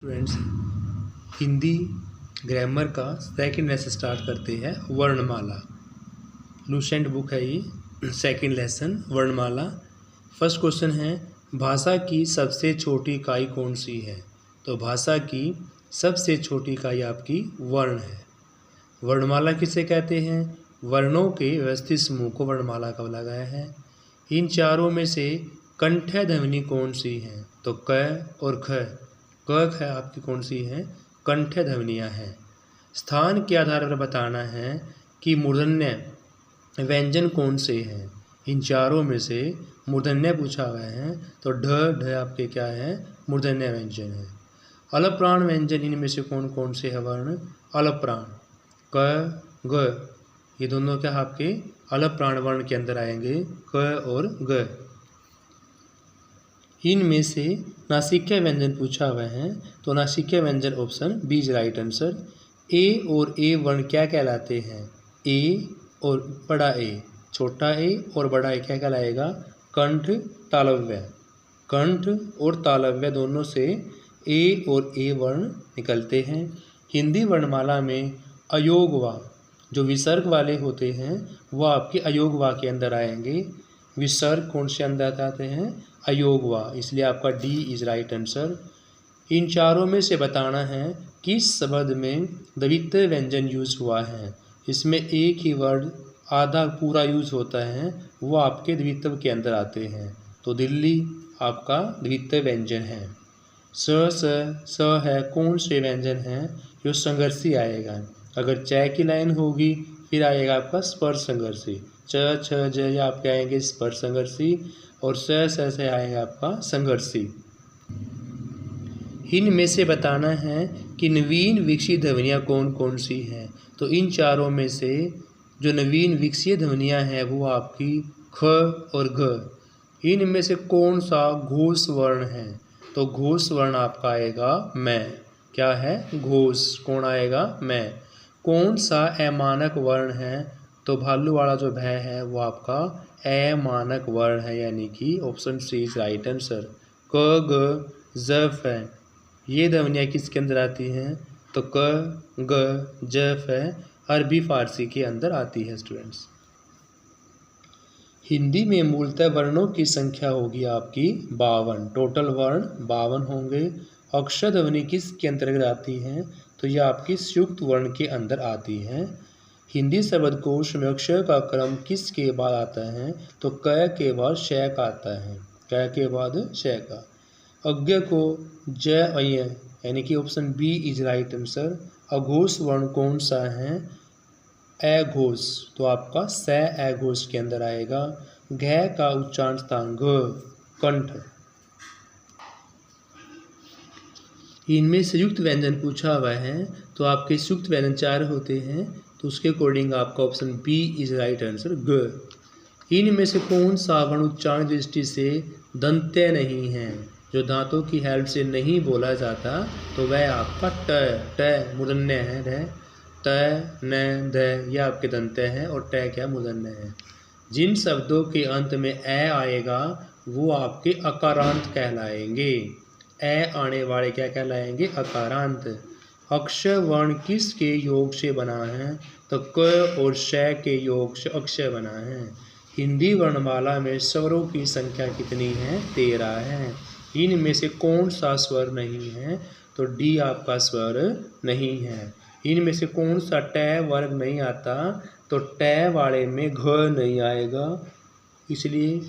Students, Hindi grammar का second lesson start करते हैं। वर्णमाला लूसेंट बुक है ये। सेकंड लेसन वर्णमाला। फर्स्ट क्वेश्चन है, भाषा की सबसे छोटी इकाई कौन सी है? तो भाषा की सबसे छोटी इकाई आपकी वर्ण है। वर्णमाला किसे कहते हैं? वर्णों के व्यवस्थित समूह को वर्णमाला का बोला गया है। इन चारों में से कंठ ध्वनि कौन सी है? तो क और ख। क है आपकी कौन सी है? कंठ ध्वनियाँ हैं। स्थान के आधार पर बताना है कि मूर्धन्य व्यंजन कौन से हैं। इन चारों में से मूर्धन्य पूछा गया है तो ढ आपके क्या है? मूर्धन्य व्यंजन है। अलप्राण व्यंजन इनमें से कौन कौन से है वर्ण? अलप्राण क ग, ये दोनों क्या आपके अलप्राण वर्ण के अंदर आएंगे, क और ग। इनमें से नासिक्य व्यंजन हुआ हुआ है तो नासिक्य व्यंजन option B is right answer. ए और ए वर्ण क्या कहलाते हैं? ए और बड़ा ए, छोटा ए और बड़ा ए क्या कहलाएगा? कंठ तालव्य। कंठ और तालव्य दोनों से ए और ए वर्ण निकलते हैं। हिंदी वर्णमाला में अयोगवा जो विसर्ग वाले होते हैं वो आपके अयोगवा के अंदर आएंगे। विसर्ग कौन से अंदर आते हैं? अयोगवा, इसलिए आपका डी इज राइट आंसर। इन चारों में से बताना है किस शब्द में द्वित्व व्यंजन यूज हुआ है। इसमें एक ही वर्ड आधा पूरा यूज होता है, वो आपके द्वित्व के अंदर आते हैं। तो दिल्ली आपका द्वित्व व्यंजन है। स है कौन से व्यंजन है? जो संघर्षी आएगा। अगर च की लाइन होगी फिर आएगा आपका स्पर्श संघर्षी। च छ ज आपके आएंगे स्पर्श संघर्षी और स से आएगा आपका संघर्षी। इनमें से बताना है कि नवीन विकसित ध्वनियाँ कौन कौन सी हैं। तो इन चारों में से जो नवीन विकसित ध्वनियाँ हैं वो आपकी ख और घ। इनमें से कौन सा घोष वर्ण है? तो घोष वर्ण आपका आएगा मैं। क्या है? घोष। कौन आएगा? मैं। कौन सा अमानक वर्ण है? तो भालू वाला जो भय है वो आपका अमानक वर्ण है, यानी कि option C is right answer. क ग ज है, ये ध्वनियाँ किसके अंदर आती हैं? तो क ग ज है अरबी फारसी के अंदर आती है। स्टूडेंट्स, हिंदी में मूलतः वर्णों की संख्या होगी आपकी 52। टोटल वर्ण 52 होंगे। अक्षर ध्वनि किसके अंतर्गत आती है? तो यह आपकी संयुक्त वर्ण के अंदर आती है। हिंदी शब्दकोश में अक्षर का क्रम किसके बाद आता है? तो क के बाद श का आता है। क के बाद श का। अज्ञ को ज अय, यानी कि option B is right answer. अघोष वर्ण कौन सा है? अघोष, तो आपका स अघोष के अंदर आएगा। घ का उच्चारण स्थान घ, कंठ। इनमें संयुक्त व्यंजन पूछा हुआ है तो आपके संयुक्त व्यंजन 4 होते हैं, तो उसके अकॉर्डिंग आपका option B is right answer ग। इनमें से कौन सा वर्ण उच्चारण दृष्टि से दंत्य नहीं है, जो दांतों की हेल्प से नहीं बोला जाता? तो वह आपका ट मूर्धन्य है। त न ध यह आपके दंत्य हैं और ट क्या मूर्धन्य है। जिन शब्दों के अंत में ए आएगा वो आपके अकारांत कहलाएंगे। ए आने वाले क्या कहलाएंगे? अकारांत। अक्षर वर्ण किसके योग से बना है? तो क और श के योग से अक्षर बना है। हिंदी वर्णमाला में स्वरों की संख्या कितनी है? 13 है। इनमें से कौन सा स्वर नहीं है? तो डी आपका स्वर नहीं है। इनमें से कौन सा ट वर्ग नहीं आता? तो ट वाले में घ नहीं आएगा, इसलिए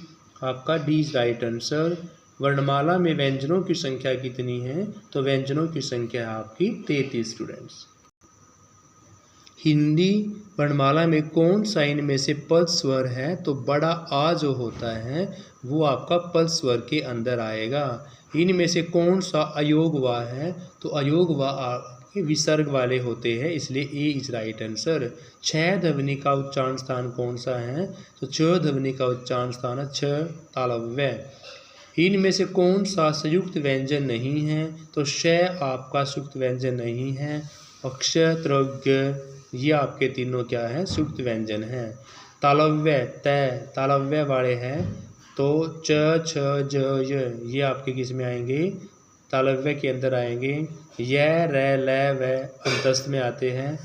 आपका डी इज राइट आंसर। वर्णमाला में व्यंजनों की संख्या कितनी है? तो व्यंजनों की संख्या आपकी 33। स्टूडेंट्स, हिंदी वर्णमाला में कौन सा इनमें से पद स्वर है? तो बड़ा आ जो होता है वो आपका पद स्वर के अंदर आएगा। इनमें से कौन सा अयोगवा है? तो अयोगवा आपके विसर्ग वाले होते हैं, इसलिए ए इज राइट आंसर। छ ध्वनि का उच्चारण स्थान कौन सा है? तो छ ध्वनि का उच्चारण स्थान है छ तालव्य। इनमें से कौन सा संयुक्त व्यंजन नहीं है? तो श आपका संयुक्त व्यंजन नहीं है। अक्षय त्रव्य ये आपके तीनों क्या है? संयुक्त व्यंजन है। तालव्य तालव्य वाले हैं तो च छ ज य ये आपके किस में आएंगे? तालव्य के अंदर आएंगे। य, र, ल, व अंतस्थ में आते हैं।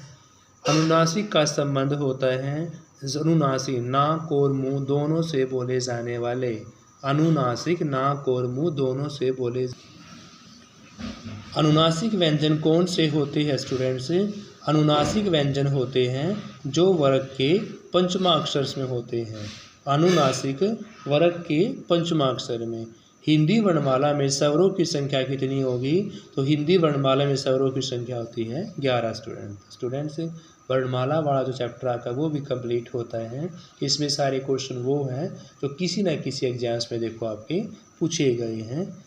अनुनासिक का संबंध होता है अनुनासिक नाक और मुंह दोनों से बोले जाने वाले। अनुनासिक नाक और मुंह दोनों से बोले। अनुनासिक व्यंजन कौन से होते हैं स्टूडेंट्स? अनुनासिक व्यंजन होते हैं जो वर्ग के पंचमाक्षर में होते हैं। अनुनासिक वर्ग के पंचमाक्षर में। हिंदी वर्णमाला में स्वरों की संख्या कितनी होगी? तो हिंदी वर्णमाला में स्वरों की संख्या होती है 11 स्टूडेंट्स। वर्णमाला वाला जो चैप्टर आपका वो भी कंप्लीट होता है। इसमें सारे क्वेश्चन वो हैं जो किसी न किसी एग्जाम्स में देखो आपके पूछे गए हैं।